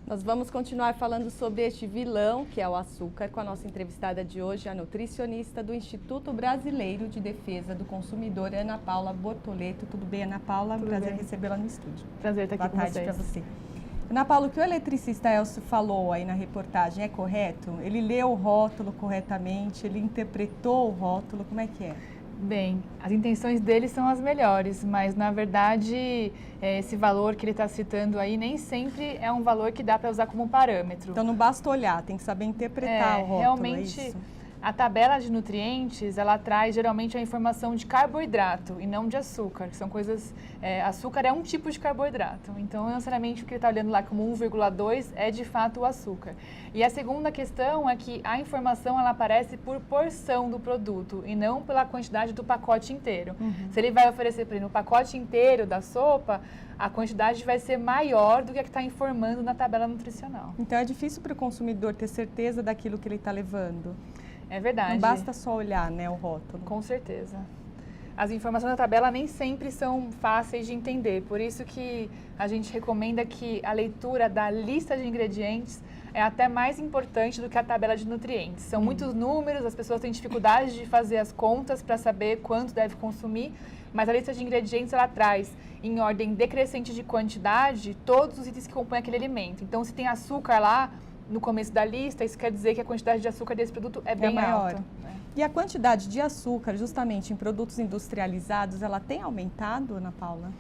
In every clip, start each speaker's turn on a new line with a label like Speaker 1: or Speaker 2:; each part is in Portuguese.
Speaker 1: Nós vamos continuar falando sobre este vilão, que é o açúcar, com a nossa entrevistada de hoje, a nutricionista do Instituto Brasileiro de Defesa do Consumidor, Ana Paula Bortoleto. Tudo bem, Ana Paula?
Speaker 2: Tudo
Speaker 1: Prazer
Speaker 2: bem.
Speaker 1: recebê-la no estúdio.
Speaker 2: Prazer estar aqui com vocês.
Speaker 1: Boa tarde para você. Ana Paula, o que o eletricista Elcio falou aí na reportagem é correto? Ele leu o rótulo corretamente? Ele interpretou o rótulo? Como é que é?
Speaker 2: Bem, as intenções dele são as melhores, mas na verdade esse valor que ele está citando aí nem sempre é um valor que dá para usar como parâmetro.
Speaker 1: Então não basta olhar, tem que saber interpretar o rótulo,
Speaker 2: realmente,
Speaker 1: é isso?
Speaker 2: A tabela de nutrientes, ela traz geralmente a informação de carboidrato e não de açúcar, que são coisas... açúcar é um tipo de carboidrato, então não necessariamente o que ele está olhando lá como 1,2 é de fato o açúcar. E a segunda questão é que a informação ela aparece por porção do produto e não pela quantidade do pacote inteiro. Se ele vai oferecer para ele no pacote inteiro da sopa, a quantidade vai ser maior do que a que está informando na tabela nutricional.
Speaker 1: Então é difícil para o consumidor ter certeza daquilo que ele está levando.
Speaker 2: É verdade.
Speaker 1: Não basta só olhar, né, o rótulo.
Speaker 2: Com certeza. As informações da tabela nem sempre são fáceis de entender, por isso que a gente recomenda que a leitura da lista de ingredientes é até mais importante do que a tabela de nutrientes. São muitos números, as pessoas têm dificuldade de fazer as contas para saber quanto deve consumir, mas a lista de ingredientes ela traz em ordem decrescente de quantidade todos os itens que compõem aquele alimento. Então, se tem açúcar lá no começo da lista, isso quer dizer que a quantidade de açúcar desse produto é bem
Speaker 1: maior.
Speaker 2: alta.
Speaker 1: E a quantidade de açúcar, justamente em produtos industrializados, ela tem aumentado, Ana Paula?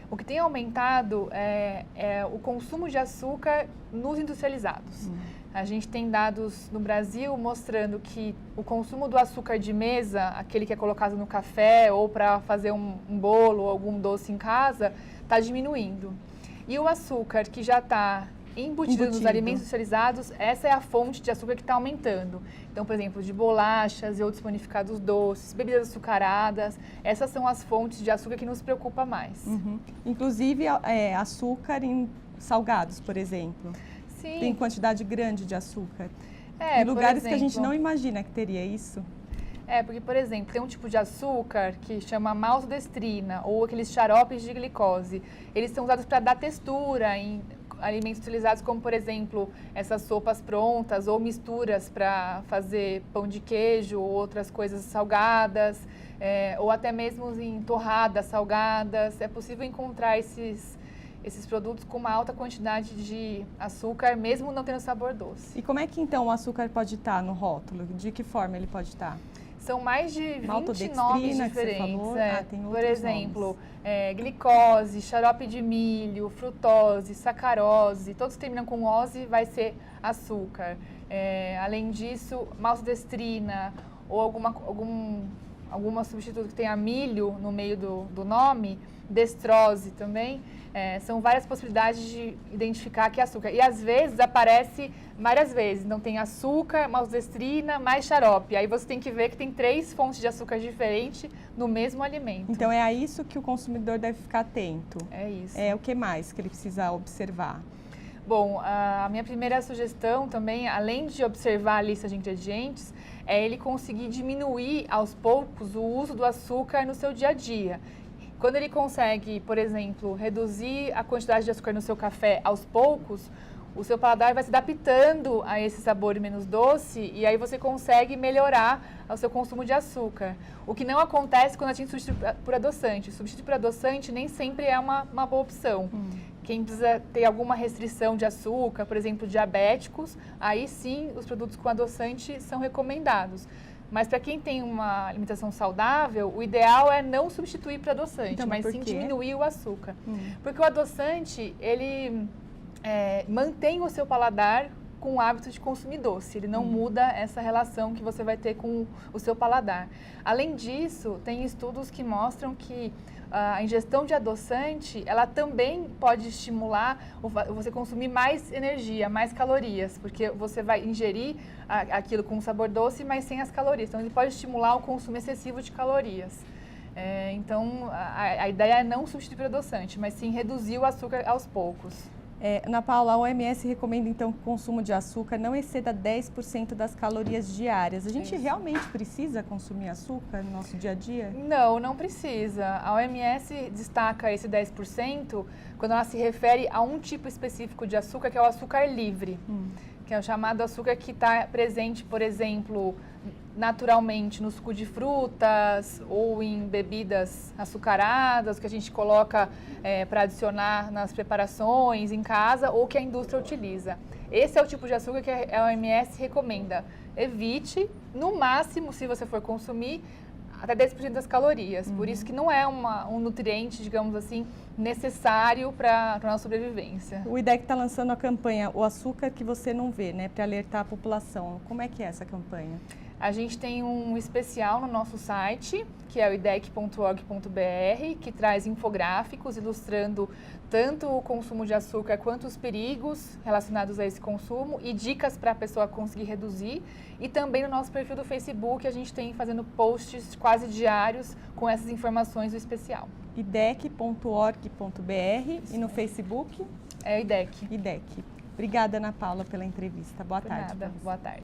Speaker 2: O que tem aumentado é o consumo de açúcar nos industrializados. A gente tem dados no Brasil mostrando que o consumo do açúcar de mesa, aquele que é colocado no café ou para fazer um bolo ou algum doce em casa, está diminuindo. E o açúcar que já está embutido nos alimentos industrializados, essa é a fonte de açúcar que está aumentando. Então, por exemplo, de bolachas e outros panificados doces, bebidas açucaradas, essas são as fontes de açúcar que nos preocupa mais.
Speaker 1: Inclusive, açúcar em salgados, por exemplo.
Speaker 2: Sim.
Speaker 1: Tem quantidade grande de açúcar. Em lugares que a gente não imagina que teria isso.
Speaker 2: Porque, por exemplo, tem um tipo de açúcar que chama maltodextrina ou aqueles xaropes de glicose. Eles são usados para dar textura em alimentos utilizados como, por exemplo, essas sopas prontas ou misturas para fazer pão de queijo ou outras coisas salgadas, ou até mesmo em torradas salgadas. É possível encontrar esses produtos com uma alta quantidade de açúcar, mesmo não tendo sabor doce.
Speaker 1: E como é que então o açúcar pode estar no rótulo? De que forma ele pode estar?
Speaker 2: São mais de 20 nomes diferentes.
Speaker 1: Tem
Speaker 2: por exemplo, glicose, xarope de milho, frutose, sacarose, todos que terminam com ose vai ser açúcar. Além disso, maltodextrina ou alguma substituto que tenha milho no meio do nome, destrose também, são várias possibilidades de identificar que é açúcar. E às vezes aparece várias vezes, não tem açúcar, maltodextrina, mais xarope. Aí você tem que ver que tem 3 fontes de açúcar diferentes no mesmo alimento.
Speaker 1: Então é a isso que o consumidor deve ficar atento.
Speaker 2: É isso.
Speaker 1: O que mais que ele precisa observar?
Speaker 2: Bom, a minha primeira sugestão também, além de observar a lista de ingredientes, é ele conseguir diminuir aos poucos o uso do açúcar no seu dia a dia. Quando ele consegue, por exemplo, reduzir a quantidade de açúcar no seu café aos poucos, o seu paladar vai se adaptando a esse sabor menos doce e aí você consegue melhorar o seu consumo de açúcar. O que não acontece quando a gente substitui por adoçante. Substituir por adoçante nem sempre é uma boa opção. Quem precisa ter alguma restrição de açúcar, por exemplo, diabéticos, aí sim os produtos com adoçante são recomendados. Mas para quem tem uma alimentação saudável, o ideal é não substituir por adoçante,
Speaker 1: então,
Speaker 2: mas sim diminuir o açúcar. Porque o adoçante, ele mantém o seu paladar com o hábito de consumir doce. Ele não muda essa relação que você vai ter com o seu paladar. Além disso, tem estudos que mostram que a ingestão de adoçante, ela também pode estimular você consumir mais energia, mais calorias, porque você vai ingerir aquilo com sabor doce, mas sem as calorias. Então, ele pode estimular o consumo excessivo de calorias. Então, a ideia é não substituir o adoçante, mas sim reduzir o açúcar aos poucos.
Speaker 1: Ana Paula, a OMS recomenda então que o consumo de açúcar não exceda 10% das calorias diárias. A gente realmente precisa consumir açúcar no nosso dia a dia?
Speaker 2: Não, não precisa. A OMS destaca esse 10% quando ela se refere a um tipo específico de açúcar, que é o açúcar livre, que é o chamado açúcar que está presente, por exemplo, naturalmente no suco de frutas ou em bebidas açucaradas, que a gente coloca para adicionar nas preparações em casa ou que a indústria utiliza. Esse é o tipo de açúcar que a OMS recomenda. Evite, no máximo, se você for consumir, até 10% das calorias. Por isso que não é um nutriente, digamos assim, necessário para a nossa sobrevivência.
Speaker 1: O IDEC está lançando a campanha O Açúcar que Você Não Vê, né, para alertar a população. Como é que é essa campanha?
Speaker 2: A gente tem um especial no nosso site, que é o idec.org.br, que traz infográficos ilustrando tanto o consumo de açúcar quanto os perigos relacionados a esse consumo e dicas para a pessoa conseguir reduzir. E também no nosso perfil do Facebook a gente tem fazendo posts quase diários com essas informações do especial.
Speaker 1: idec.org.br e no Facebook?
Speaker 2: É o IDEC.
Speaker 1: IDEC. Obrigada, Ana Paula, pela entrevista. Boa tarde.
Speaker 2: Boa tarde.